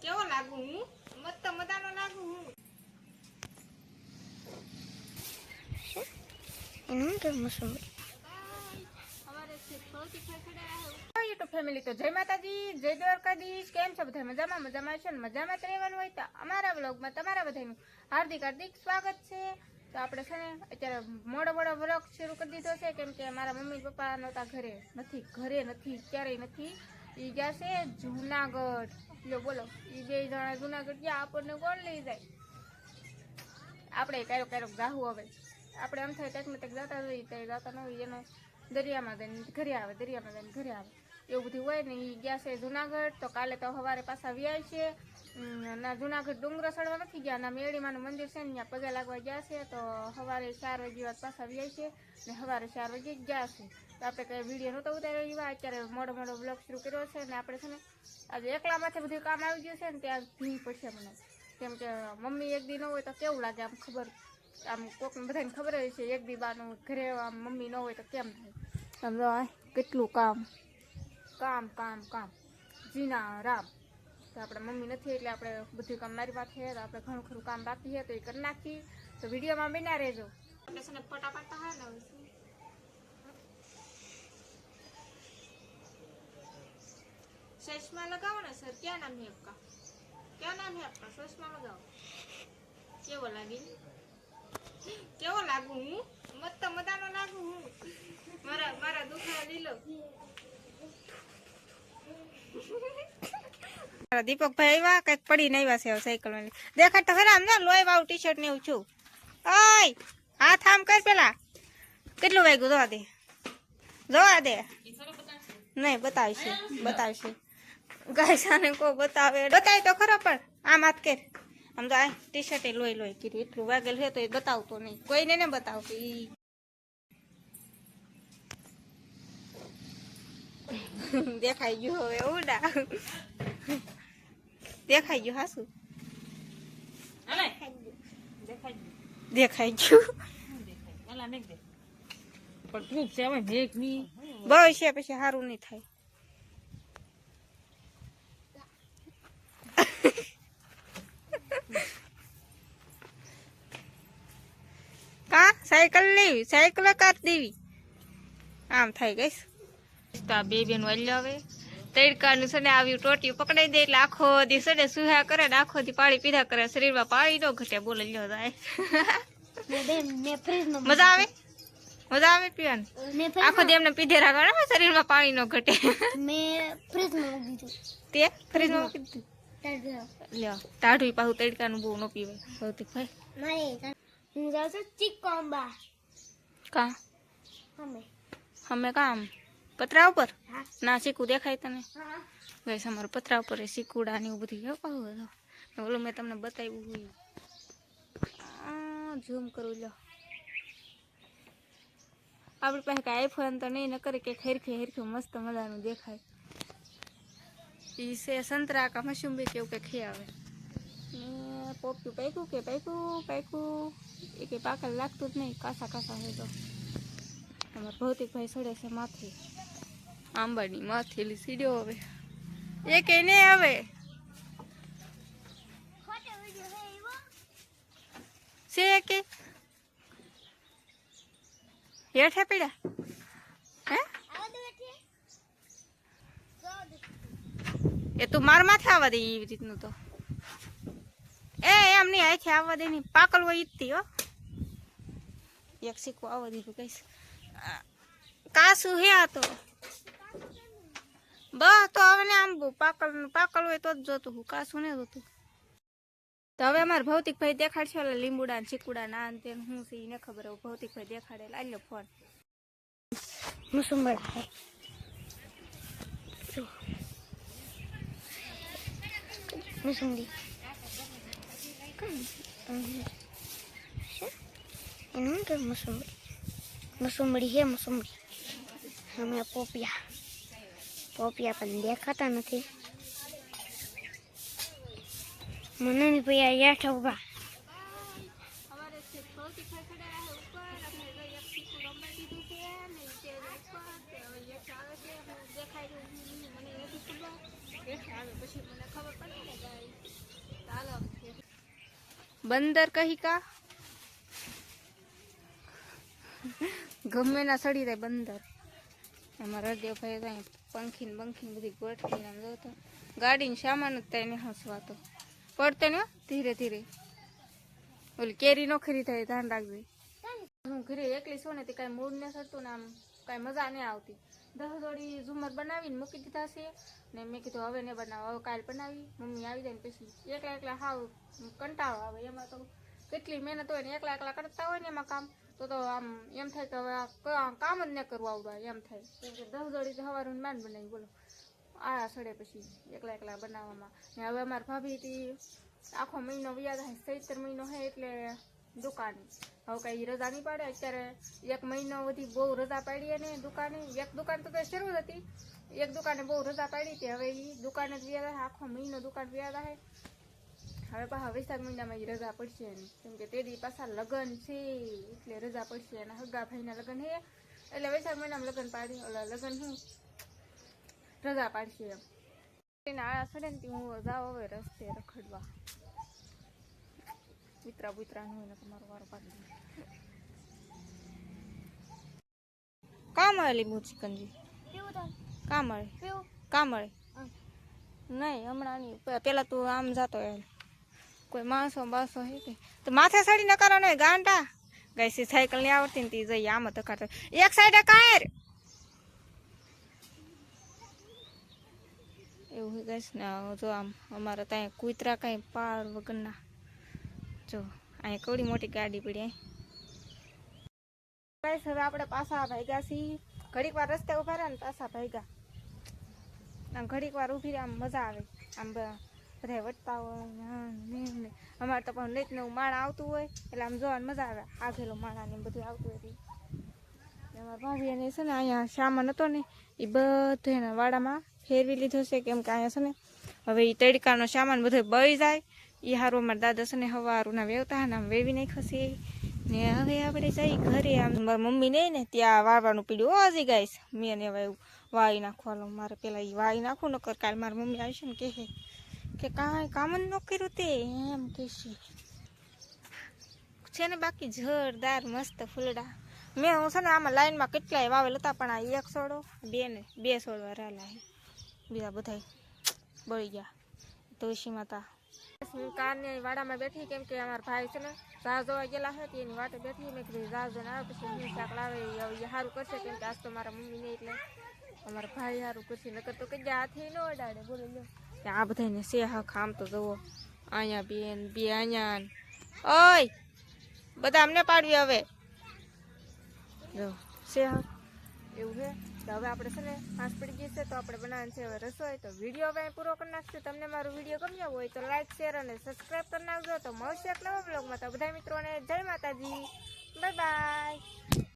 કેવો લાગુ હું મસ્ત મજાનો લાગુ હું એનું કે મોસંબી યુટ્યુબ ફેમિલી તો જય માતાજી જય દ્વારકાધીશ કેમ છો બધા મજામાં મજામાં છે ને મજામાં જ રહેવાનું હોય તો અમારા વ્લોગમાં તમારા બધાનું હાર્દિક હાર્દિક સ્વાગત છે તો આપણે છે ને અત્યારે મોડો વ્લોગ શરૂ કરી દીધો છે કેમ કે મારા મમ્મી પપ્પા નહોતા ઘરે નથી ક્યારેય નથી એ ગયા છે જુનાગઢ લો બોલો એ બે જણા જુનાગઢ ગયા આપણને કોણ લઈ જાય આપણે ક્યારેક જાહું હવે આપણે આમ થાય ટેક ને ટેક જતા હોઈએ ત્યારે જતા ન હોય એનો દરિયામાં જઈને ઘરે આવે એવું બધું હોય ને એ ગયા છે જુનાગઢ તો કાલે તો સવારે પાછા વ્યાય છે ના જુનાગઢ ડુંગરો ચડવા નથી ગયા ના મેળીમાનું મંદિર છે ને ત્યાં પગે લાગવા ગયા છે તો સવારે 4 વાગે વાત પાછા વ્યાય છે ને સવારે 4 વાગે ગયા છે તો આપણે કઈ વિડીયો નહોતો ઉતાર્યો એવા અત્યારે મોડો બ્લોગ શરૂ કર્યો છે ને આપણે છે ને આજે એકલા માથે બધું કામ આવી ગયું છે ને ત્યાં ભીડ પડશે મને કેમ કે મમ્મી એક દી ન હોય તો કેવું લાગે આમ ખબર આમ કોક બધાને ખબર હોય છે એક દી બાનું ઘરે આમ મમ્મી ન હોય તો કેમ થાય સમજો કેટલું કામ જીના રામ તો આપણે મમ્મી નથી એટલે આપણે બધું કામ મારી પાસે તો આપણે ઘણું ખરું કામ બાકી છે તો એ કરી નાખી તો વિડીયોમાં બના રહેજો આપણે છે ને ફટાફટ હા ને चश्मा लगाओ ना सर क्या नाम है आपका चश्मा लगाओ કેવો લાગે કેવો લાગુ હું મસ્ત મજાનો લાગુ હું મારા દુખા લીલો દીપકભાઈ આવ્યા કઈક પડીને આવ્યા છે સાયકલ માં દેખાડ તો ખરા આમ લોહી વાળું ટી શર્ટ ને એવું છું ઓય હાથ આમ કર પેલા કેટલું વાગ્યું જોવા દે નહીં બતાવશે ગાયસાને કો બતાવે તો ખરો પણ આમ હાથ કર આમ તો આ ટી શર્ટ લોહી કીધું એટલું વાગેલ છે તો એ બતાવતો નહીં કોઈને ને બતાવતો ઈ દેખાઈ ગયું હવે ઉડા દેખાઈ ગયું હાસુ દેખાઈ ગયું બહુ છે પછી સારું નહીં થાય કા સાયકલ લેવી સાયકલ કાઢ દેવી આમ થાય ગઈશ તો આ બે બેન વાલ્યો હવે તડકાનું છે ને આવ્યું ટોટિયું પકડાઈ દે એટલે આખો દી સડે સુહા કરે ને આખો દી પાણી પીધા કરે શરીરમાં પાણી ન ઘટે બોલે લ્યો જાય મજા આવે પીવાની આખો દી એમને પીધે રાખવાના શરીરમાં પાણી ન ઘટે તે ફ્રીજમાં મૂકી દીધું લ્યો ટાઢું પાછું તડકાનું બહુ ન પીવાય ભૌતિક ભાઈ હું જાઉં છું ચીકોમ્બા કા અમે કામ પતરા ઉપર ના શીકું દેખાય તને ગઈશ અમારું પતરા ઉપર શીકુડા ને એવું બધું પાવું ઓલું મેં તમને બતાવ્યું હોય ઝૂમ કરું લો આપણી પાસે કાંઈ આઈફોન તો નહીં ન કરે કે હેરખું મસ્ત મજાનું દેખાય એ છે સંતરા કા મશુંબી કે એવું કંઈક ખે આવે પોપ્યું પાક્યું એ કંઈ પાકલ લાગતું જ નહીં કાસા હોય તો અમારા ભૌતિકભાઈ સડે છે માથે આંબાની માથેલી સીડ્યો હવે એ કઈ નહીં આવે છે કે હેઠે પીડા હે એ તું માર માથે આવવા દે એવી રીતનું તો એમ નહીં આખે આવવા દે નહીં પાકલ હોય ઈજતી હો એક શીખવું આવવા દીધું કઈશ કાસું હે આ તો બસ તો હવે ને આમ પાકલ હોય તો જ જોતું હું કાસું ને જોતું તો હવે અમારે ભૌતિકભાઈ દેખાડશે એટલે લીંબુડા ને ચીકુડા ના તે હું છે એને ખબર હવે ભૌતિકભાઈ દેખાડે લાગ્યો ફોન મોસંબી એનું કે મોસંબી અમે પોપિયા પણ દેખાતા નથી મને નહીં ભાઈ યાઠા ઉભા પછી મને ખબર પડે ને ગાય બંદર કહી કા ગમે ના સડી જાય બંદર. એમાં હૃદયભાઈ જાય પંખી ને બંખી બધી ગોઠવીને આમ જોતો ગાડીને સામાન જ થાય ને હસવાતો પડતે ને ધીરે ધીરે ઓલી કેરી નો ખરી થાય ધ્યાન રાખજે. હું ઘરે એકલી છું ને તે કાંઈ મૂડ ને સરતું ને આમ કાંઈ મજા નહીં આવતી. 10 જોડી ઝુમર બનાવીને મૂકી દીધા છે ને મેં કીધું હવે ને બનાવો, હવે કાલ બનાવી. મમ્મી આવી જાય ને પછી એકલા એકલા હાવ કંટાળો આવે. એમાં તો કેટલી મહેનત હોય ને એકલા એકલા કરતા હોય ને એમાં કામ તો આમ એમ થાય કે હવે આ કામ જ ન કરવું આવડે એમ થાય. કેમ કે 10 જોડી સવારનું માંડ બનાવી બોલો આ સડે પછી એકલા એકલા બનાવવામાં. ને હવે અમારા ભાભીથી આખો મહિનો વ્યાજ થાય, ચૈત્ર મહિનો હે એટલે દુકાને હવે કઈ રજા નહીં પાડે. અત્યારે 1 મહિનો બધી બહુ રજા પાડી ને દુકાને. એક દુકાન તો શરૂ જ હતી, એક દુકાને બહુ રજા પાડી હતી. હવે એ દુકાને જ વ્યાજ આખો મહિનો દુકાન વ્યાજ આવે. હવે પાછા વૈશાખ મહિનામાં એ રજા પડશે એની, કેમ કે તેડી પાછા લગ્ન છે એટલે રજા પડશે. એના હગા ભાઈના લગ્ન હે એટલે વૈશાખ મહિનામાં લગ્ન પાડી ઓલા લગ્ન હું રજા પાડશે એમ. એના આળા સડે ને હું જાઉં હવે રસ્તે રખડવા. કૂતરા બુતરા નું હોય તમારો વારો પાડી દે. કા મળે લીંબુ ચિકનજી? કા મળે? કા મળે? નહીં હમણાં નહીં, પેલા તું આમ જાતો યાર કોઈ માણસો બાસો હે કે તો માથે સાડી નકારો નહીં ગાંડા ગાય સાયકલ નહીં આવડતી ને તી જઈએ આમ ધકાતો એક સાઈડે કાયર એવું ગઈશ ને. જો આમ અમારે ત્યાં કૂતરા કાંઈ પાર વગરના જો અહીંયા કવડી મોટી ગાડી પડી અહીં. હવે આપણે પાછા ભાગ્યા છીએ. ઘડીક વાર રસ્તે ઉભા રહ્યા ને પાછા ભાગ્યા. આમ ઘડીક વાર ઊભી રહે આમ મજા આવે. આમ બધા વટતા હોય અમારે તો પણ નીત નવું માણા આવતું હોય એટલે આમ જોવાની મજા આવે. આગેલો માણા ને બધું આવતું હોય. અમારા ભાભી એને છે ને અહીંયા સામાન હતો ને એ બધો એના વાડામાં ફેરવી લીધો છે. કેમ કે અહીંયા છે ને હવે એ તડકાનો સામાન બધો બળી જાય એ સારું. અમારા દાદા છે ને હવારું ના વેવતા ને આમ વેવી નહીં ખસે ને. હવે આપણે જઈ ઘરે. આમ મારા મમ્મી નહીં ને ત્યાં વાવવાનું પીડ્યું હજી ગાઈશ મેં ને હવે એવું વાવી નાખવાનું. મારે પેલા એ વાવી નાખું નકર કાલે મારી મમ્મી આવશે ને કહે કે કાંઈ કામ જ ન કર્યું તે એમ કહેશે છે ને. બાકી જોરદાર મસ્ત ફૂલડા મેં હું છે ને આમાં લાઈનમાં કેટલાય વાવેલ હતા પણ આ એક છોડો બે છોડવા રહેલા બીજા બધા બળી ગયા. તુલસી માતા કારની વાડામાં બેઠી કેમ કે અમારા ભાઈ છે ને ઝાઝ જોવા ગયેલા છે એની વાટે બેઠી. મેં કીધું ઝાઝ જોઈને આવે પછી હું શાક લાવે એ સારું કરશે. કેમ કે આજ તો મારા મમ્મી નહીં એટલે અમારા ભાઈ સારું કરશે. નકર તો કઈ હાથે ન અડાડે બોલો લો. આ બધાને સે હક આમ તો જુઓ અહીંયા બેન બે અહીંયા ઓય બધા અમને પાડવી હવે જો સે હક એવું છે. તો હવે આપણે છે ને પાંચ પડી ગઈ છે તો આપણે બનાવવાનું છે હવે રસોઈ. તો વિડીયો હવે પૂરો કરી નાખશું. તમને મારો વિડીયો ગમ્યો હોય તો લાઈક શેર અને સબસ્ક્રાઈબ કરી નાખજો. તો મળશે એક નવા બ્લોગમાં. તો બધા મિત્રોને જય માતાજી, બાય બાય.